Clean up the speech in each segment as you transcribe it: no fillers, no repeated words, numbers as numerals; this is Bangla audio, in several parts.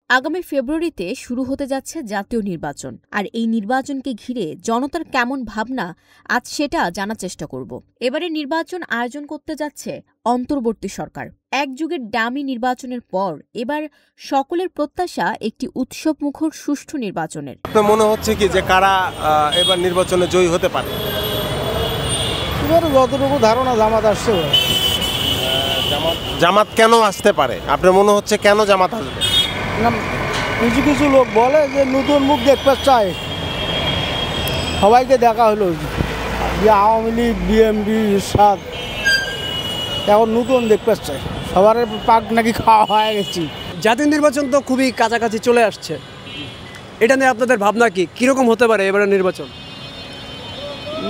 আগামী ফেব্রুয়ারিতে শুরু হতে যাচ্ছে জাতীয় নির্বাচন, আর এই নির্বাচনকে ঘিরে জনতার কেমন ভাবনা আজ সেটা জানার চেষ্টা করব। এবারে নির্বাচন আয়োজন করতে যাচ্ছে অন্তর্বর্তী সরকার। এক যুগের ডামি নির্বাচনের পর এবার সকলের প্রত্যাশা একটি উৎসবমুখর সুষ্ঠু নির্বাচনের। আপনার মনে হচ্ছে কি যে কারা এবার নির্বাচনে জয়ী হতে পারে? যতটুকু ধারণা জামাত আসছে। জামাত কেন আসতে পারে? আপনার মনে হচ্ছে কেন জামাত আসবে? কিছু কিছু লোক বলে যে নতুন মুখ দেখতে চায়, সবাইকে দেখা হলো যে আওয়ামী লীগ, বিএনপি, ইরশাদ এখন নতুন দেখতে চায়, সবার পাক নাকি খাওয়া হয়ে গেছি। জাতীয় নির্বাচন তো খুবই কাছাকাছি চলে আসছে, এটা নিয়ে আপনাদের ভাবনা কি, কীরকম হতে পারে এবারে নির্বাচন?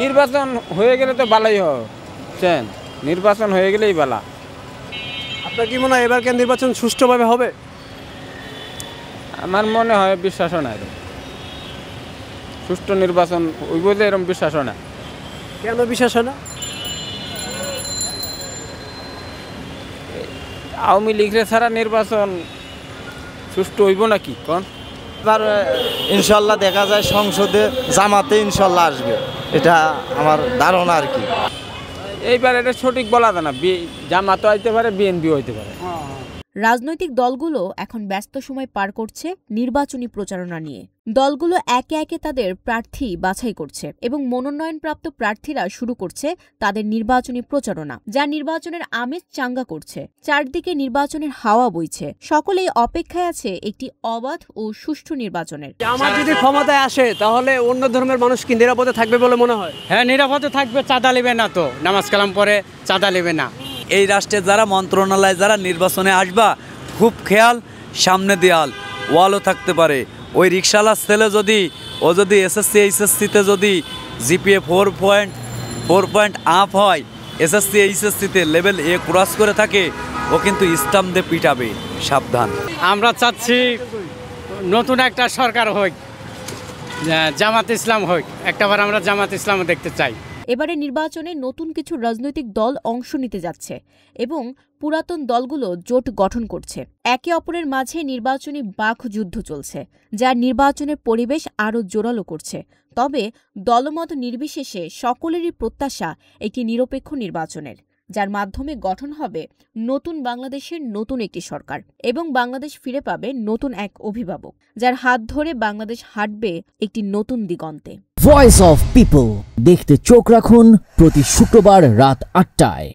নির্বাচন হয়ে গেলে তো ভালোই হচ্ছেন, নির্বাচন হয়ে গেলেই ভালো। আপনার কি মনে হয় এবারকার নির্বাচন সুষ্ঠুভাবে হবে? আমার মনে হয় বিশ্বাসও নাই, সুষ্ঠু নির্বাচন ওই বলে এরকম বিশ্বাসও না। কেন বিশ্বাস হয় না? আওয়ামী লীগের ছাড়া নির্বাচন সুষ্ঠু হইব নাকি কোন? এবার ইনশাল্লাহ দেখা যায় সংসদে জামাতে ইনশাল্লাহ আসবে, এটা আমার ধারণা আর কি। এইবার এটা সঠিক বলা যায় না, জামাতও হইতে পারে, বিএনপিও হইতে পারে। রাজনৈতিক দলগুলো এখন ব্যস্ত সময় পার করছে নির্বাচনী প্রচারণা নিয়ে। দলগুলো একে একে তাদের প্রার্থী বাছাই করছে এবং মনোনয়নপ্রাপ্ত প্রার্থীরা শুরু করছে তাদের নির্বাচনী প্রচারণা, যা নির্বাচনের আমেজ চাঙ্গা করছে। চারদিকে নির্বাচনের হাওয়া বইছে, সকলেই অপেক্ষায় আছে একটি অবাধ ও সুষ্ঠু নির্বাচনের। আমার যদি ক্ষমতায় আসে তাহলে অন্য ধর্মের মানুষ কি নিরাপদে থাকবে বলে মনে হয়? হ্যাঁ, নিরাপদে থাকবে, চাঁদা নেবে না, তো নামাজ কালাম পরে চাঁদা নেবে না। এই রাষ্ট্রে যারা মন্ত্রণালয়ে যারা নির্বাচনে আসবা, খুব খেয়াল, সামনে দেয়াল ওয়ালও থাকতে পারে। ওই রিক্সাওয়ালার ছেলে যদি এসএসসি এইচএসসিতে যদি জিপিএ 4 পয়েন্ট আপ হয়, এসএসসি এইচএসসিতে লেভেল এ ক্রস করে থাকে, ও কিন্তু স্টাম্প দিয়ে পিটাবে, সাবধান। আমরা চাচ্ছি নতুন একটা সরকার হোক, জামাত ইসলাম হোক, একটাবার আমরা জামাত ইসলাম দেখতে চাই। এবারে নির্বাচনে নতুন কিছু রাজনৈতিক দল অংশ নিতে যাচ্ছে এবং পুরাতন দলগুলো জোট গঠন করছে। একে অপরের মাঝে নির্বাচনী বাকযুদ্ধ চলছে, যা নির্বাচনের পরিবেশ আরও জোরালো করছে। তবে দলমত নির্বিশেষে সকলেরই প্রত্যাশা একটি নিরপেক্ষ নির্বাচনের, যার মাধ্যমে গঠন হবে নতুন বাংলাদেশের নতুন একটি সরকার এবং বাংলাদেশ ফিরে পাবে নতুন এক অভিভাবক, যার হাত ধরে বাংলাদেশ হাঁটবে একটি নতুন দিগন্তে। ভয়েস অফ পিপল দেখতে চোখ রাখুন প্রতি শুক্রবার রাত ৮টায়।